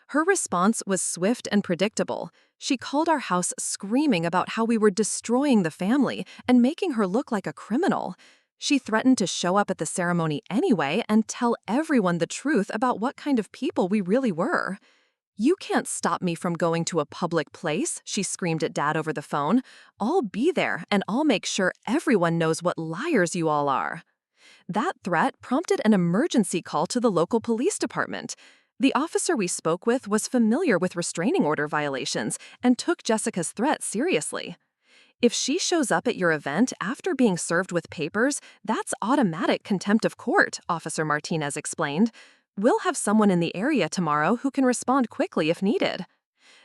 Her response was swift and predictable. She called our house screaming about how we were destroying the family and making her look like a criminal. She threatened to show up at the ceremony anyway and tell everyone the truth about what kind of people we really were. "You can't stop me from going to a public place," she screamed at Dad over the phone. "I'll be there, and I'll make sure everyone knows what liars you all are." That threat prompted an emergency call to the local police department. The officer we spoke with was familiar with restraining order violations and took Jessica's threat seriously. "If she shows up at your event after being served with papers, that's automatic contempt of court," Officer Martinez explained. "We'll have someone in the area tomorrow who can respond quickly if needed."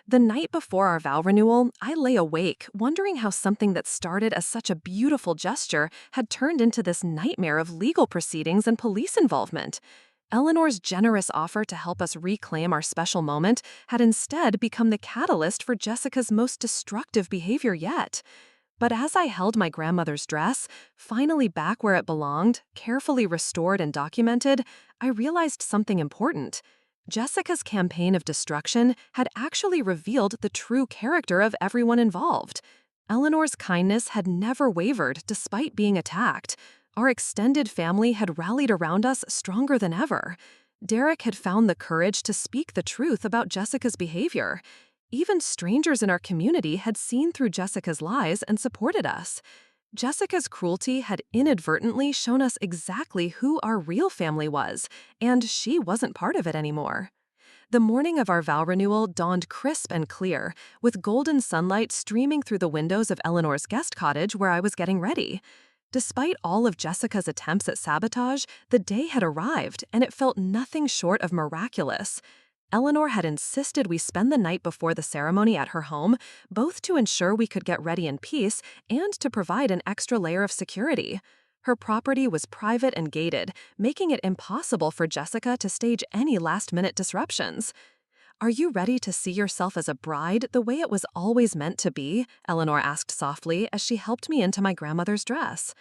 The night before our vow renewal, I lay awake, wondering how something that started as such a beautiful gesture had turned into this nightmare of legal proceedings and police involvement. Eleanor's generous offer to help us reclaim our special moment had instead become the catalyst for Jessica's most destructive behavior yet. But as I held my grandmother's dress, finally back where it belonged, carefully restored and documented, I realized something important. Jessica's campaign of destruction had actually revealed the true character of everyone involved. Eleanor's kindness had never wavered despite being attacked. Our extended family had rallied around us stronger than ever. Derek had found the courage to speak the truth about Jessica's behavior. Even strangers in our community had seen through Jessica's lies and supported us. Jessica's cruelty had inadvertently shown us exactly who our real family was, and she wasn't part of it anymore. The morning of our vow renewal dawned crisp and clear, with golden sunlight streaming through the windows of Eleanor's guest cottage where I was getting ready. Despite all of Jessica's attempts at sabotage, the day had arrived, and it felt nothing short of miraculous. Eleanor had insisted we spend the night before the ceremony at her home, both to ensure we could get ready in peace and to provide an extra layer of security. Her property was private and gated, making it impossible for Jessica to stage any last-minute disruptions. "Are you ready to see yourself as a bride the way it was always meant to be?" Eleanor asked softly as she helped me into my grandmother's dress.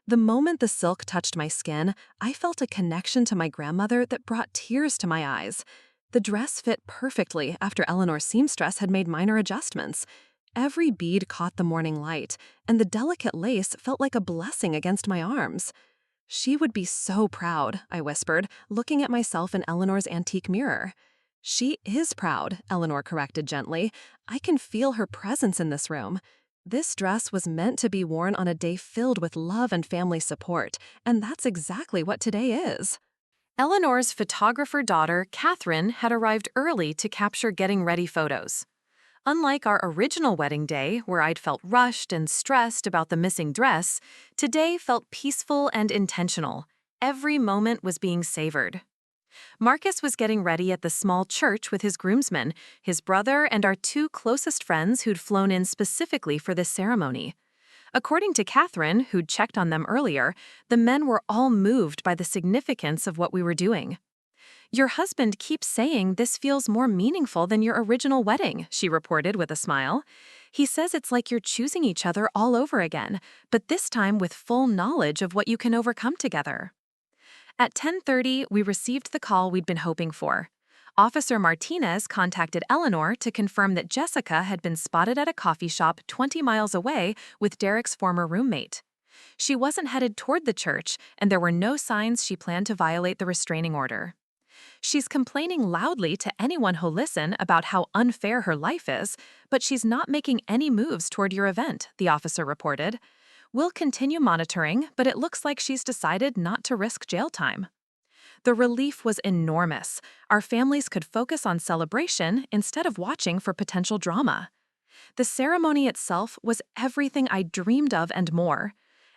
The moment the silk touched my skin, I felt a connection to my grandmother that brought tears to my eyes. The dress fit perfectly after Eleanor's seamstress had made minor adjustments. Every bead caught the morning light, and the delicate lace felt like a blessing against my arms. "She would be so proud," I whispered, looking at myself in Eleanor's antique mirror. "She is proud," Eleanor corrected gently. "I can feel her presence in this room." This dress was meant to be worn on a day filled with love and family support, and that's exactly what today is. Eleanor's photographer daughter, Catherine, had arrived early to capture getting ready photos. Unlike our original wedding day, where I'd felt rushed and stressed about the missing dress, today felt peaceful and intentional. Every moment was being savored. Marcus was getting ready at the small church with his groomsmen, his brother, and our two closest friends who'd flown in specifically for this ceremony. According to Catherine, who'd checked on them earlier, the men were all moved by the significance of what we were doing. "Your husband keeps saying this feels more meaningful than your original wedding," she reported with a smile. "He says it's like you're choosing each other all over again, but this time with full knowledge of what you can overcome together." At 10:30, we received the call we'd been hoping for. Officer Martinez contacted Eleanor to confirm that Jessica had been spotted at a coffee shop 20 miles away with Derek's former roommate. She wasn't headed toward the church, and there were no signs she planned to violate the restraining order. "She's complaining loudly to anyone who'll listen about how unfair her life is, but she's not making any moves toward your event," the officer reported. "We'll continue monitoring, but it looks like she's decided not to risk jail time." The relief was enormous. Our families could focus on celebration instead of watching for potential drama. The ceremony itself was everything I dreamed of and more.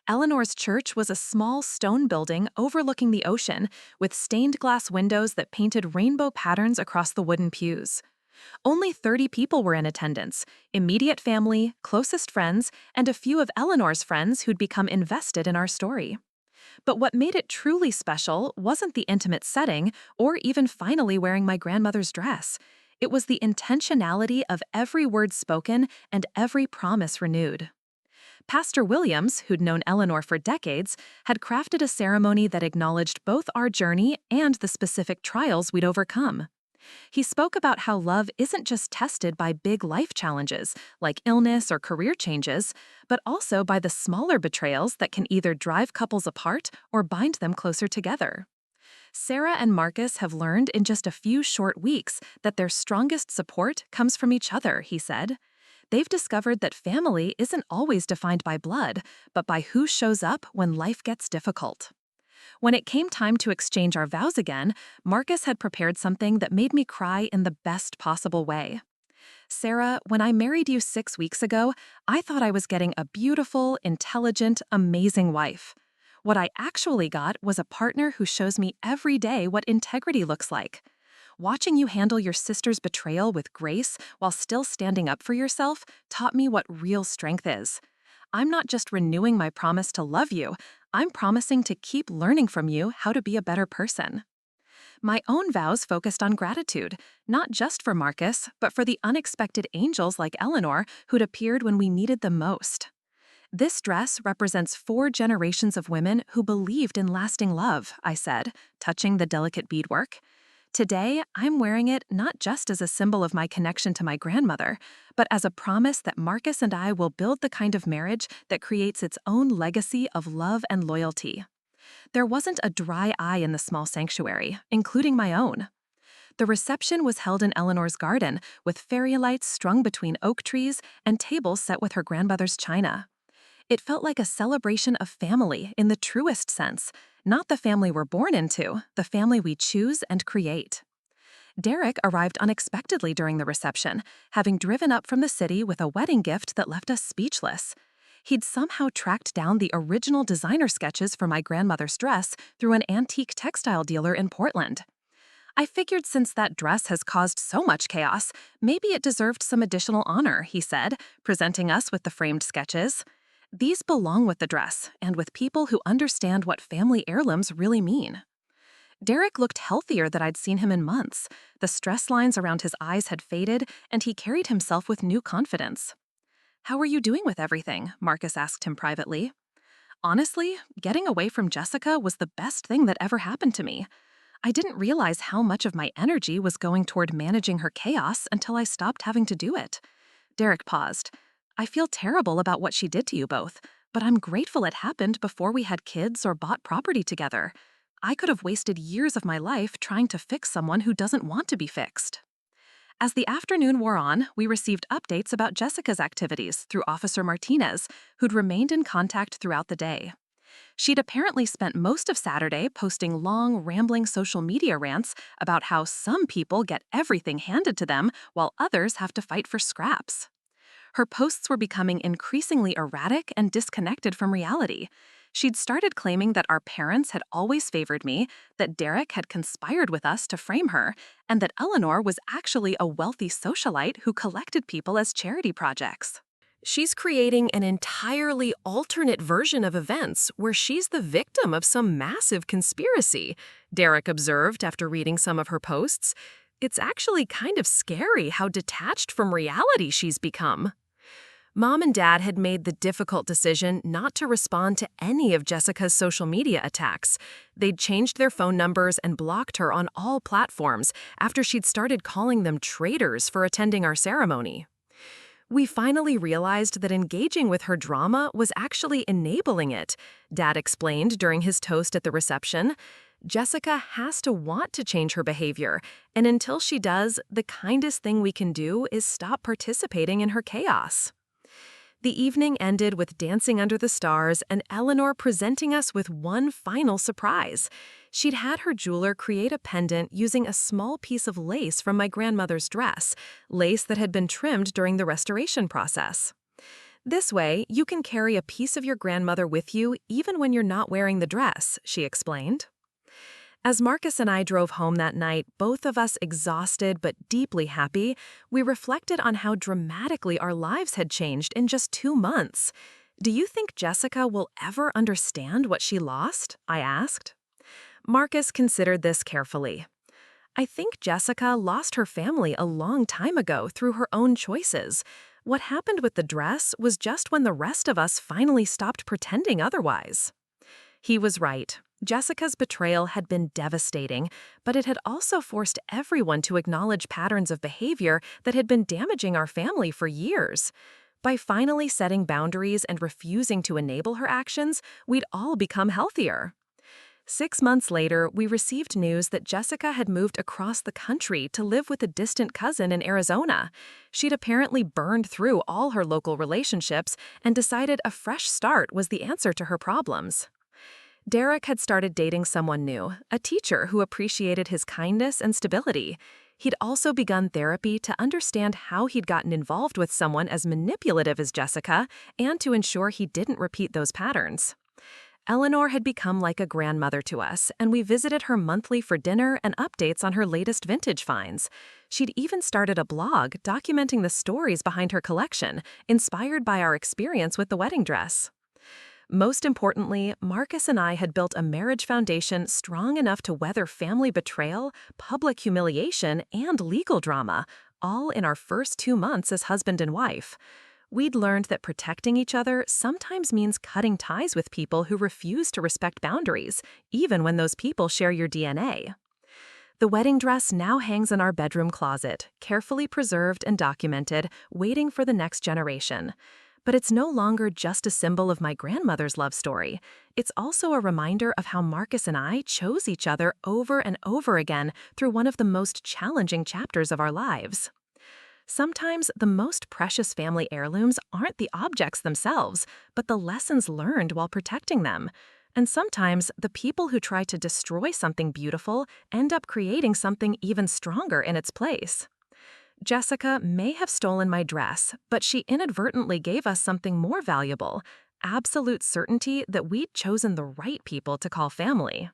Eleanor's church was a small stone building overlooking the ocean, with stained glass windows that painted rainbow patterns across the wooden pews. Only 30 people were in attendance: immediate family, closest friends, and a few of Eleanor's friends who'd become invested in our story. But what made it truly special wasn't the intimate setting or even finally wearing my grandmother's dress. It was the intentionality of every word spoken and every promise renewed. Pastor Williams, who'd known Eleanor for decades, had crafted a ceremony that acknowledged both our journey and the specific trials we'd overcome. He spoke about how love isn't just tested by big life challenges, like illness or career changes, but also by the smaller betrayals that can either drive couples apart or bind them closer together. Sarah and Marcus have learned in just a few short weeks that their strongest support comes from each other, he said. They've discovered that family isn't always defined by blood, but by who shows up when life gets difficult. When it came time to exchange our vows again, Marcus had prepared something that made me cry in the best possible way. "Sarah, when I married you 6 weeks ago, I thought I was getting a beautiful, intelligent, amazing wife. What I actually got was a partner who shows me every day what integrity looks like. Watching you handle your sister's betrayal with grace while still standing up for yourself taught me what real strength is. I'm not just renewing my promise to love you, I'm promising to keep learning from you how to be a better person." My own vows focused on gratitude, not just for Marcus, but for the unexpected angels like Eleanor who'd appeared when we needed them most. This dress represents 4 generations of women who believed in lasting love, I said, touching the delicate beadwork. Today, I'm wearing it not just as a symbol of my connection to my grandmother, but as a promise that Marcus and I will build the kind of marriage that creates its own legacy of love and loyalty. There wasn't a dry eye in the small sanctuary, including my own. The reception was held in Eleanor's garden, with fairy lights strung between oak trees and tables set with her grandmother's china. It felt like a celebration of family in the truest sense, not the family we're born into, the family we choose and create. Derek arrived unexpectedly during the reception, having driven up from the city with a wedding gift that left us speechless. He'd somehow tracked down the original designer sketches for my grandmother's dress through an antique textile dealer in Portland. I figured since that dress has caused so much chaos, maybe it deserved some additional honor, he said, presenting us with the framed sketches. These belong with the dress and with people who understand what family heirlooms really mean. Derek looked healthier than I'd seen him in months. The stress lines around his eyes had faded, and he carried himself with new confidence. "How are you doing with everything?" Marcus asked him privately. Honestly, getting away from Jessica was the best thing that ever happened to me. I didn't realize how much of my energy was going toward managing her chaos until I stopped having to do it. Derek paused. "I feel terrible about what she did to you both, but I'm grateful it happened before we had kids or bought property together. I could have wasted years of my life trying to fix someone who doesn't want to be fixed." As the afternoon wore on, we received updates about Jessica's activities through Officer Martinez, who'd remained in contact throughout the day. She'd apparently spent most of Saturday posting long, rambling social media rants about how some people get everything handed to them while others have to fight for scraps. Her posts were becoming increasingly erratic and disconnected from reality. She'd started claiming that our parents had always favored me, that Derek had conspired with us to frame her, and that Eleanor was actually a wealthy socialite who collected people as charity projects. "She's creating an entirely alternate version of events where she's the victim of some massive conspiracy," Derek observed after reading some of her posts. "It's actually kind of scary how detached from reality she's become." Mom and Dad had made the difficult decision not to respond to any of Jessica's social media attacks. They'd changed their phone numbers and blocked her on all platforms after she'd started calling them traitors for attending our ceremony. "We finally realized that engaging with her drama was actually enabling it," Dad explained during his toast at the reception. "Jessica has to want to change her behavior, and until she does, the kindest thing we can do is stop participating in her chaos." The evening ended with dancing under the stars and Eleanor presenting us with one final surprise. She'd had her jeweler create a pendant using a small piece of lace from my grandmother's dress, lace that had been trimmed during the restoration process. "This way, you can carry a piece of your grandmother with you even when you're not wearing the dress," she explained. As Marcus and I drove home that night, both of us exhausted but deeply happy, we reflected on how dramatically our lives had changed in just 2 months. "Do you think Jessica will ever understand what she lost?" I asked. Marcus considered this carefully. "I think Jessica lost her family a long time ago through her own choices. What happened with the dress was just when the rest of us finally stopped pretending otherwise." He was right. Jessica's betrayal had been devastating, but it had also forced everyone to acknowledge patterns of behavior that had been damaging our family for years. By finally setting boundaries and refusing to enable her actions, we'd all become healthier. 6 months later, we received news that Jessica had moved across the country to live with a distant cousin in Arizona. She'd apparently burned through all her local relationships and decided a fresh start was the answer to her problems. Derek had started dating someone new, a teacher who appreciated his kindness and stability. He'd also begun therapy to understand how he'd gotten involved with someone as manipulative as Jessica and to ensure he didn't repeat those patterns. Eleanor had become like a grandmother to us, and we visited her monthly for dinner and updates on her latest vintage finds. She'd even started a blog documenting the stories behind her collection, inspired by our experience with the wedding dress. Most importantly, Marcus and I had built a marriage foundation strong enough to weather family betrayal, public humiliation, and legal drama, all in our first 2 months as husband and wife. We'd learned that protecting each other sometimes means cutting ties with people who refuse to respect boundaries, even when those people share your DNA. The wedding dress now hangs in our bedroom closet, carefully preserved and documented, waiting for the next generation. But it's no longer just a symbol of my grandmother's love story. It's also a reminder of how Marcus and I chose each other over and over again through one of the most challenging chapters of our lives. Sometimes the most precious family heirlooms aren't the objects themselves, but the lessons learned while protecting them. And sometimes the people who try to destroy something beautiful end up creating something even stronger in its place. Jessica may have stolen my dress, but she inadvertently gave us something more valuable: absolute certainty that we'd chosen the right people to call family.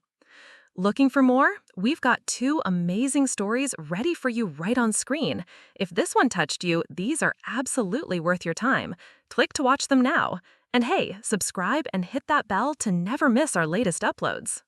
Looking for more? We've got 2 amazing stories ready for you right on screen. If this one touched you, these are absolutely worth your time. Click to watch them now. And hey, subscribe and hit that bell to never miss our latest uploads.